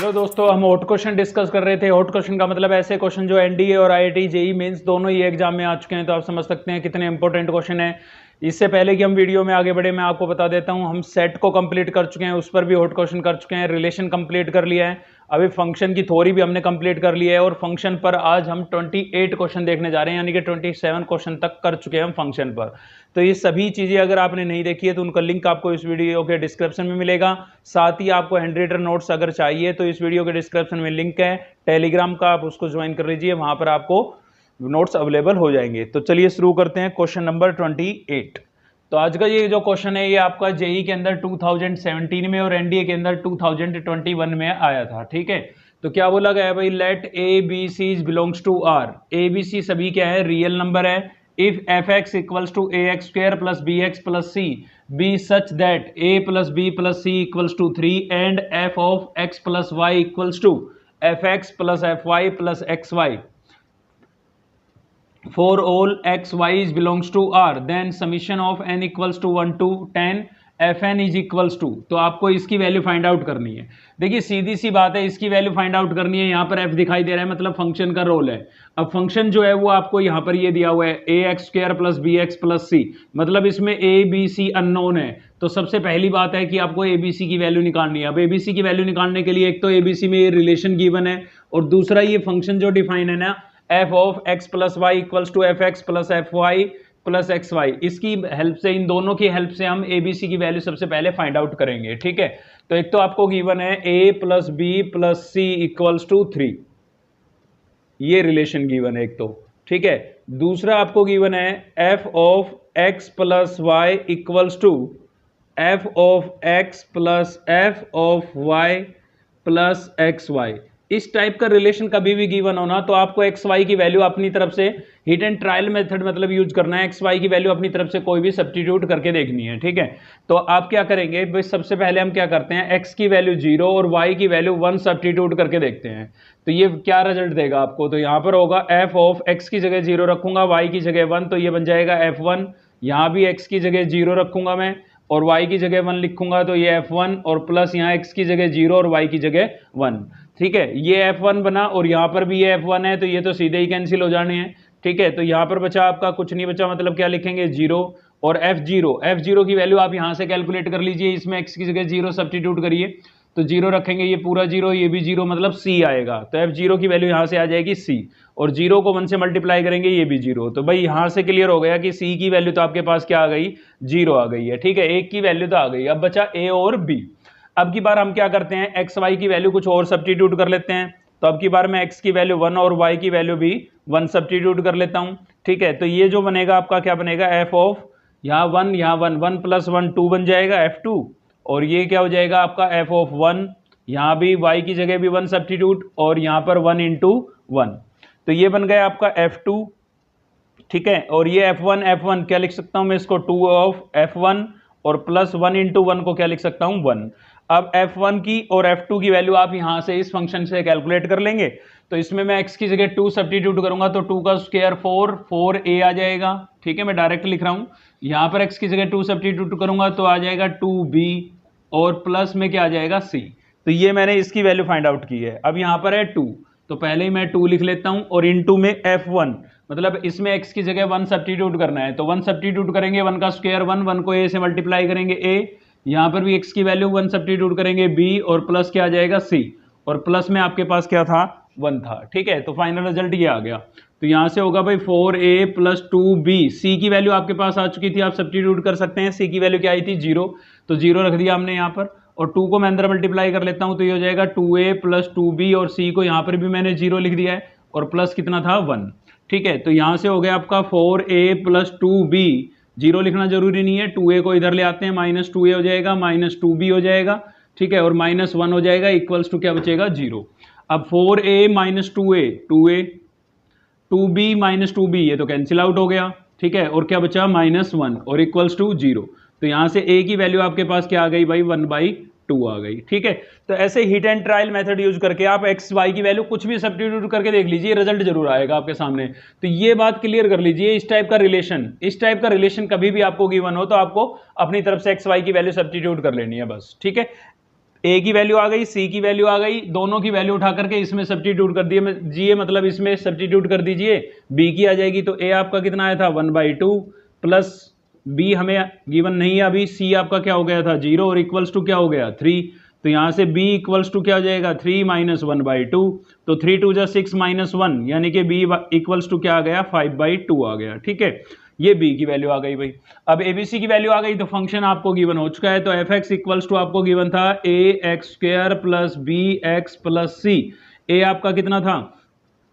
Hello दोस्तों, हम hot question discuss कर रहे थे। हॉट क्वेश्चन का मतलब ऐसे क्वेश्चन जो एनडीए और आईआईटी जेईई मेंस दोनों ही एग्जाम में आ चुके हैं, तो आप समझ सकते हैं कितने इंपॉर्टेंट क्वेश्चन है। इससे पहले कि हम वीडियो में आगे बढ़े, मैं आपको बता देता हूं, हम सेट को कंप्लीट कर चुके हैं, उस पर भी हॉट क्वेश्चन कर चुके हैं, रिलेशन कंप्लीट कर लिया है, अभी फंक्शन की थ्योरी भी हमने कंप्लीट कर लिया है, और फंक्शन पर आज हम 28 क्वेश्चन देखने जा रहे हैं, यानी कि 27 क्वेश्चन तक कर चुके हैं हम फंक्शन पर। तो ये सभी चीजें अगर आपने नहीं देखी है तो उनका लिंक आपको इस वीडियो के डिस्क्रिप्शन में मिलेगा। साथ ही आपको हैंड रिटन नोट्स अगर चाहिए तो इस वीडियो के डिस्क्रिप्शन में लिंक है टेलीग्राम का, आप उसको ज्वाइन कर लीजिए, वहां पर आपको नोट्स अवेलेबल हो जाएंगे। तो चलिए शुरू करते हैं क्वेश्चन नंबर 28। तो आज का ये जो क्वेश्चन है ये आपका जेई के अंदर 2017 में और एनडीए के अंदर 2021 में आया था। ठीक है, तो क्या बोला गया है भाई, let a b c belongs to R. A b c सभी क्या है, रियल नंबर है। If f x equals to a x square plus B x plus c b such that a plus B plus C equals to 3 and f of x plus y equals to f x plus f y plus x y for all x y's belongs to r, then summation of n equals to 1 to 10 fn is equals to। तो आपको इसकी value find out करनी है। देखिए सीधी सी बात है, इसकी value find out करनी है। यहाँ पर f दिखाई दे रहा है, मतलब फंक्शन का रोल है। अब फंक्शन जो है वो आपको यहाँ पर ये दिया हुआ है A x square plus B x plus C, मतलब इसमें ए बी सी अननोन है। तो सबसे पहली बात है कि आपको ए बी सी की वैल्यू निकालनी है। अब ए बी सी की वैल्यू निकालने के लिए एक तो ए बी सी में ये रिलेशन गिवन है, और दूसरा ये फंक्शन जो डिफाइन है ना, f of x plus y equals to f x plus f y plus x y, इसकी हेल्प से, इन दोनों की हेल्प से हम एबीसी की वैल्यू सबसे पहले फाइंड आउट करेंगे। ठीक है, तो एक तो आपको गिवन है A plus B plus C equals to 3, ये रिलेशन गिवन है एक तो। ठीक है, दूसरा आपको गिवन है f of x plus y equals to f of x plus f of y plus x y. इस टाइप का रिलेशन कभी भी गिवन होना तो आपको एक्स वाई की वैल्यू अपनी तरफ से हिट एंड ट्रायल मेथड मतलब यूज करना है। एक्स वाई की वैल्यू अपनी तरफ से कोई भी सब्स्टिट्यूट करके देखनी है। ठीक है, तो आप क्या करेंगे भाई, सबसे पहले हम क्या करते हैं, एक्स की वैल्यू 0 और वाई की वैल्यू 1 सब्स्टिट्यूट करके देखते हैं। तो ये क्या रिजल्ट देगा आपको, तो यहाँ पर होगा एफ ऑफ एक्स की जगह 0 रखूंगा, वाई की जगह 1, तो ये बन जाएगा F1। यहाँ भी एक्स की जगह 0 रखूंगा मैं और y की जगह 1 लिखूंगा, तो ये F1, और प्लस यहाँ x की जगह 0 और y की जगह 1। ठीक है, ये F1 बना और यहाँ पर भी ये F1 है, तो ये तो सीधे ही कैंसिल हो जाने हैं। ठीक है, तो यहाँ पर बचा आपका कुछ नहीं बचा, मतलब क्या लिखेंगे 0 और F0 की वैल्यू आप यहाँ से कैलकुलेट कर लीजिए। इसमें x की जगह 0 सब्स्टिट्यूट करिए, तो 0 रखेंगे, ये पूरा 0, ये भी 0, मतलब c आएगा। तो F0 की वैल्यू यहाँ से आ जाएगी c, और 0 को 1 से मल्टीप्लाई करेंगे, ये भी 0। तो भाई यहाँ से क्लियर हो गया कि c की वैल्यू तो आपके पास क्या आ गई, 0 आ गई है। ठीक है, एक की वैल्यू तो आ गई। अब बचा a और b। अब की बार हम क्या करते हैं, एक्स वाई की वैल्यू कुछ और सब्स्टिट्यूट कर लेते हैं। तो अब की बार मैं x की वैल्यू 1 और y की वैल्यू भी 1 सब्स्टिट्यूट कर लेता हूँ। ठीक है, तो ये जो बनेगा आपका क्या बनेगा, f ऑफ यहाँ 1 यहाँ 1, 1 प्लस 1 2 बन जाएगा F2, और ये क्या हो जाएगा आपका f ऑफ 1, यहाँ भी y की जगह भी 1 सब्स्टिट्यूट, और यहाँ पर 1 इंटू 1, तो ये बन गया आपका F2। ठीक है, और ये F1 क्या लिख सकता हूँ मैं इसको, 2 ऑफ F1, और प्लस 1 इंटू 1 को क्या लिख सकता हूँ, 1। अब F1 की और F2 की वैल्यू आप यहाँ से इस फंक्शन से कैलकुलेट कर लेंगे। तो इसमें मैं x की जगह 2 सब्स्टिट्यूट करूंगा, तो 2 का स्क्वायर 4a आ जाएगा। ठीक है, मैं डायरेक्ट लिख रहा हूँ। यहाँ पर x की जगह 2 सब्स्टिट्यूट करूंगा तो आ जाएगा 2b, और प्लस में क्या आ जाएगा c। तो ये मैंने इसकी वैल्यू फाइंड आउट की है। अब यहाँ पर है 2, तो पहले ही मैं 2 लिख लेता हूँ, और इनटू में F1, मतलब इसमें x की जगह 1 सब्स्टिट्यूट करना है, तो 1 सब्स्टिट्यूट करेंगे, 1 का स्क्वायर 1, 1 को a से मल्टीप्लाई करेंगे a, यहाँ पर भी x की वैल्यू 1 सब्स्टिट्यूट करेंगे b, और प्लस क्या आ जाएगा c, और प्लस में आपके पास क्या था, 1 था। ठीक है, तो फाइनल रिजल्ट ये आ गया। तो यहाँ से होगा भाई 4a प्लस 2b। c की वैल्यू आपके पास आ चुकी थी, आप सब्स्टिट्यूट कर सकते हैं। c की वैल्यू क्या आई थी, 0, तो 0 रख दिया हमने यहाँ पर, और 2 को मैं अंदर मल्टीप्लाई कर लेता हूँ, तो ये हो जाएगा 2a प्लस 2b, और c को यहाँ पर भी मैंने 0 लिख दिया है, और प्लस कितना था, 1। ठीक है, तो यहाँ से हो गया आपका 4a प्लस 2b, 0 लिखना जरूरी नहीं है, 2a को इधर ले आते हैं, माइनस 2a हो जाएगा, माइनस 2b हो जाएगा। ठीक है, और माइनस 1 हो जाएगा, इक्वल्स टू क्या बचेगा, 0। अब 4a minus 2a 2a, 2b minus 2b, ये तो कैंसिल आउट हो गया। ठीक है, और क्या बचा, -1, और इक्वल्स टू 0। तो यहाँ से a की वैल्यू आपके पास क्या आ गई भाई, 1/2 आ गई। ठीक है, तो ऐसे hit and trial method use करके आप एक्स वाई की वैल्यू कुछ भी सब्स्टिट्यूट करके देख लीजिए, रिजल्ट जरूर आएगा आपके सामने। तो ये बात क्लियर कर लीजिए, इस टाइप का रिलेशन कभी भी आपको गिवन हो तो आपको अपनी तरफ से एक्स वाई की वैल्यू सब्स्टिट्यूट कर लेनी है बस। ठीक है, ए की वैल्यू आ गई, सी की वैल्यू आ गई, दोनों की वैल्यू उठा करके इसमें सब्स्टिट्यूट कर दीजिए, मतलब इसमें सब्स्टिट्यूट कर दीजिए, बी की आ जाएगी। तो ए आपका कितना आया था 1/2 प्लस बी हमें गिवन नहीं है अभी, सी आपका क्या हो गया था 0 और इक्वल्स टू क्या हो गया 3। तो यहां से b इक्वल्स टू क्या हो जाएगा 3 - 1/2। तो 3 2 जा 6 - 1 यानी कि b इक्वल्स टू क्या आ गया 5/2 आ गया। ठीक है, ये b की वैल्यू आ गई भाई। अब abc की वैल्यू आ गई तो फंक्शन आपको गिवन हो चुका है। तो f(x) इक्वल्स टू आपको गिवन था ax² plus bx plus c। a आपका कितना था,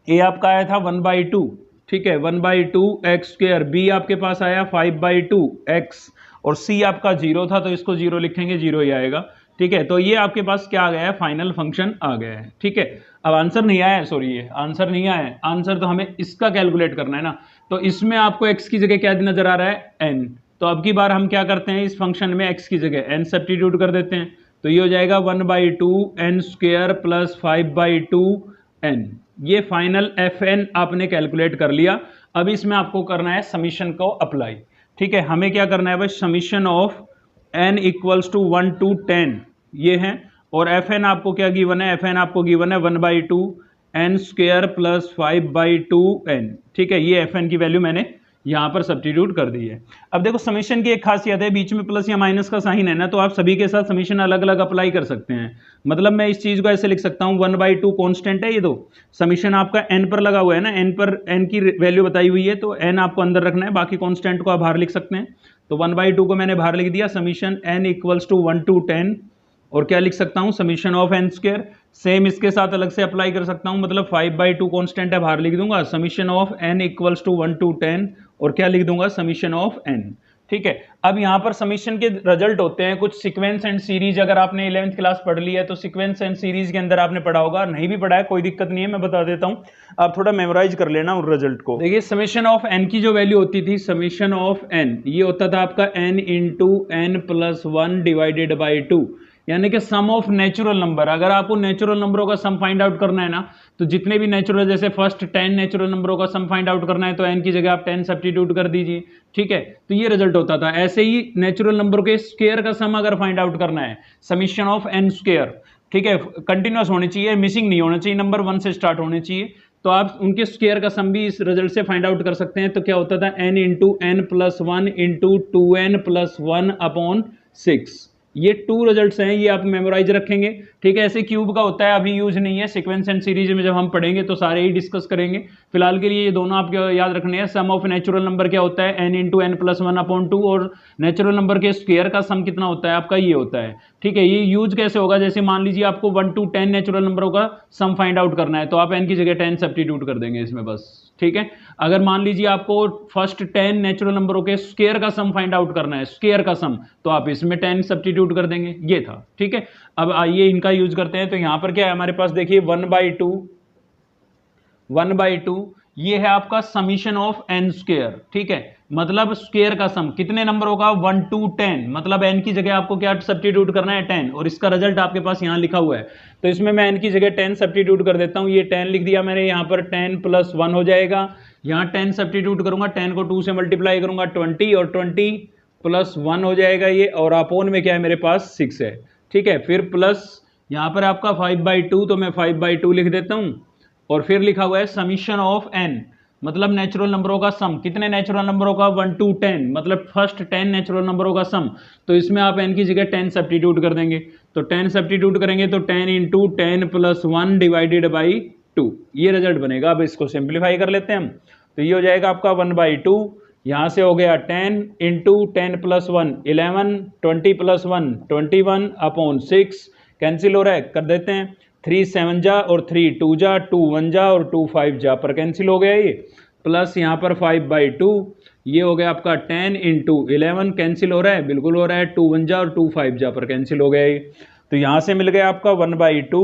a आपका आया था 1/2, ठीक है 1/2 x², b आपके पास आया 5/2 x और c आपका 0 था तो इसको 0 लिखेंगे, 0 ही आएगा। ठीक है, तो ये आपके पास क्या आ गया है, फाइनल फंक्शन आ गया है। ठीक है, अब आंसर नहीं आया है, सॉरी ये आंसर नहीं आया है, आंसर तो हमें इसका कैलकुलेट करना है ना। तो इसमें आपको x की जगह क्या नजर आ रहा है n। तो अब की बार हम क्या करते हैं, इस फंक्शन में x की जगह n सब्स्टिट्यूट कर देते हैं। तो ये हो जाएगा 1/2 n² प्लस 5/2 n। ये फाइनल fn आपने कैलकुलेट कर लिया। अब इसमें आपको करना है समीशन को अप्लाई। ठीक है, हमें क्या करना है भाई, summation of n equals to 1 to 10 ये है, और fn आपको क्या गिवन है, fn आपको गिवन है 1/2 n² प्लस 5/2 n। ठीक है, ये fn की वैल्यू मैंने यहां पर सब्स्टिट्यूट कर दी है। अब देखो समीशन की एक खासियत है, बीच में प्लस या माइनस का साइन है ना, तो आप सभी के साथ समीशन अलग अलग अप्लाई कर सकते हैं। मतलब मैं इस चीज को ऐसे लिख सकता हूं 1/2 कांस्टेंट है, ये तो समीशन आपका n पर लगा हुआ है ना, n पर n की वैल्यू बताई हुई है, तो n आपको अंदर रखना है, बाकी कांस्टेंट को आप बाहर लिख सकते हैं। तो 1/2 को मैंने बाहर लिख दिया, summation n equals to 1 to 10, और क्या लिख सकता हूं समीशन ऑफ n²। सेम इसके साथ अलग से अप्लाई कर सकता हूं, मतलब 5/2 कांस्टेंट है, बाहर लिख दूंगा summation of n equals to 1 to 10, और क्या लिख दूंगा समीशन ऑफ n। ठीक है, अब यहां पर समीशन के रिजल्ट होते हैं कुछ सीक्वेंस एंड सीरीज। अगर आपने 11th क्लास पढ़ ली है तो सीक्वेंस एंड सीरीज के अंदर आपने पढ़ा होगा, नहीं भी पढ़ा है कोई दिक्कत नहीं है, मैं बता देता हूं, आप थोड़ा मेमोराइज कर लेना उन रिजल्ट को। देखिए समीशन ऑफ n की जो वैल्यू होती थी, समीशन ऑफ n ये होता था आपका n into n plus 1 divided by 2, यानी कि सम ऑफ नेचुरल नंबर। अगर आपको नेचुरल नंबरों का सम फाइंड आउट करना है ना, तो जितने भी नेचुरल, जैसे फर्स्ट 10 नेचुरल नंबरों का सम फाइंड आउट करना है तो n की जगह आप 10 सब्स्टिट्यूट कर दीजिए। ठीक है, तो ये रिजल्ट होता था। ऐसे ही नेचुरल नंबर के स्क्वायर का सम अगर फाइंड आउट करना है, समीशन ऑफ n², ठीक है कंटिन्यूअस होनी चाहिए, मिसिंग नहीं होना चाहिए, नंबर 1 से स्टार्ट होने चाहिए, तो आप उनके स्क्वायर का सम भी इस रिजल्ट से फाइंड आउट कर सकते हैं। तो क्या होता था n into n plus 1 into 2n plus 1 upon 6। ये 2 रिजल्ट्स हैं, ये आप मेमोराइज रखेंगे। ठीक है, ऐसे क्यूब का होता है, अभी यूज नहीं है, सीक्वेंस एंड सीरीज में जब हम पढ़ेंगे तो सारे ही डिस्कस करेंगे। फिलहाल के लिए ये दोनों आपको याद रखने हैं। सम ऑफ नेचुरल नंबर क्या होता है, n into n plus 1 upon 2, और नेचुरल नंबर के स्क्वायर का सम कितना होता है आपका, ये होता है। ठीक है, ये यूज कैसे होगा, जैसे मान लीजिए आपको 1 to 10 नेचुरल नंबरों का सम फाइंड आउट करना है, तो आप n की जगह 10 सब्स्टिट्यूट कर देंगे इसमें बस। ठीक है, अगर मान लीजिए आपको फर्स्ट 10 नेचुरल नंबरों के स्क्वायर का सम फाइंड आउट करना है, स्क्वायर का सम, तो आप इसमें 10 सब्स्टिट्यूट कर देंगे, ये था। ठीक है, अब आइए इनका यूज करते हैं। तो यहां पर क्या है हमारे पास, देखिए 1/2 ये है आपका समीशन ऑफ n²। ठीक है, मतलब स्क्वायर का सम कितने नंबरों का, 1 to 10, मतलब n की जगह आपको क्या सब्स्टिट्यूट करना है 10, और इसका रिजल्ट आपके पास यहां लिखा हुआ है। तो इसमें मैं n की जगह 10 सब्स्टिट्यूट कर देता हूं, ये 10 लिख दिया मैंने, यहां पर 10 प्लस 1 हो जाएगा, यहां 10 सब्स्टिट्यूट करूंगा, 10 को 2 से मल्टीप्लाई करूंगा 20, और 20 प्लस 1 हो जाएगा ये, और अपोन में क्या है मेरे पास 6 है। ठीक है, फिर प्लस यहां पर आपका 5/2, तो मैं 5/2 लिख देता हूं, और फिर लिखा हुआ है समीशन ऑफ n, मतलब नेचुरल नंबरों का सम, कितने नेचुरल नंबरों का, 1 to 10, मतलब फर्स्ट 10 नेचुरल नंबरों का सम। तो इसमें आप n की जगह 10 सब्स्टिट्यूट कर देंगे, तो 10 सब्स्टिट्यूट करेंगे तो 10 इंटू 10 प्लस 1 डिवाइडेड बाई 2, ये रिजल्ट बनेगा। अब इसको सिंप्लीफाई कर लेते हैं हम, तो ये हो जाएगा आपका 1/2, यहां से हो गया 10 into 10 plus 1 11, 20 plus 1 21 upon 6, cancel हो रहा है, कर देते हैं, 3 7 जा और 3 2 जा, 2 1 जा और 2 5 जा, पर कैंसिल हो गया ये, प्लस यहाँ पर 5/2, ये हो गया आपका 10 इंटू 11, कैंसिल हो रहा है, बिल्कुल हो रहा है, 2 1 जा और 2 5 जा, पर कैंसिल हो गया ये। तो यहाँ से मिल गया आपका 1/2।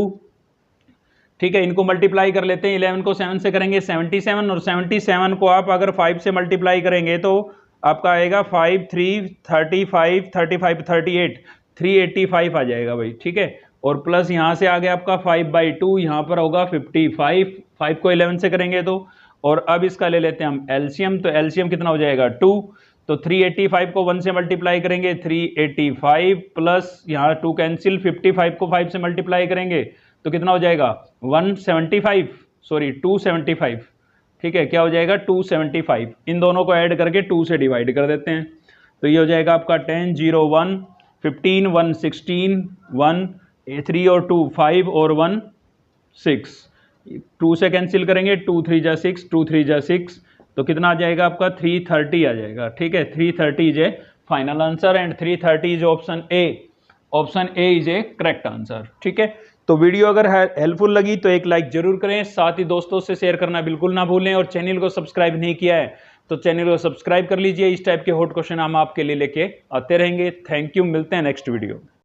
ठीक है, इनको मल्टीप्लाई कर लेते हैं, 11 को 7 से करेंगे 77, और 77 को आप अगर 5 से मल्टीप्लाई करेंगे तो आपका आएगा 5 3 35 35 38 385 आ जाएगा भाई। ठीक है, और प्लस यहाँ से आ गया आपका 5/2, यहाँ पर होगा 55, 5 को 11 से करेंगे तो, और अब इसका ले लेते हैं हम एलसीएम, तो एलसीएम कितना हो जाएगा 2, तो 385 को 1 से मल्टीप्लाई करेंगे, 385 प्लस यहाँ 2 कैंसिल, 55 को 5 से मल्टीप्लाई करेंगे तो कितना हो जाएगा 175, सॉरी 275, ठीक है, क्या हो जाएगा 275। इन दोनों को ऐड करके 2 से डिवाइड कर देते हैं, तो ये हो जाएगा आपका 10, 0, 1, 15, 1, 16, 1, 3 और 2 5 और 1 6, 2 से कैंसिल करेंगे, 2 3 जा 6, 2 3 जा 6, तो कितना आ जाएगा आपका 330 आ जाएगा, ठीक है। 330 is A final answer and 330 is option A, option A is A correct answer, ठीक है। तो वीडियो अगर हेल्पफुल लगी तो एक लाइक जरूर करें, साथ ही दोस्तों से शेयर करना बिल्कुल ना भूलें, और चैनल को सब्सक्राइब नहीं किया है तो चैनल को सब्सक्राइब कर लीजिए। इस टाइप के हॉट क्वेश्चन हम आपके लिए लेके आते रहेंगे। थैंक यू, मिलते हैं नेक्स्ट वीडियो।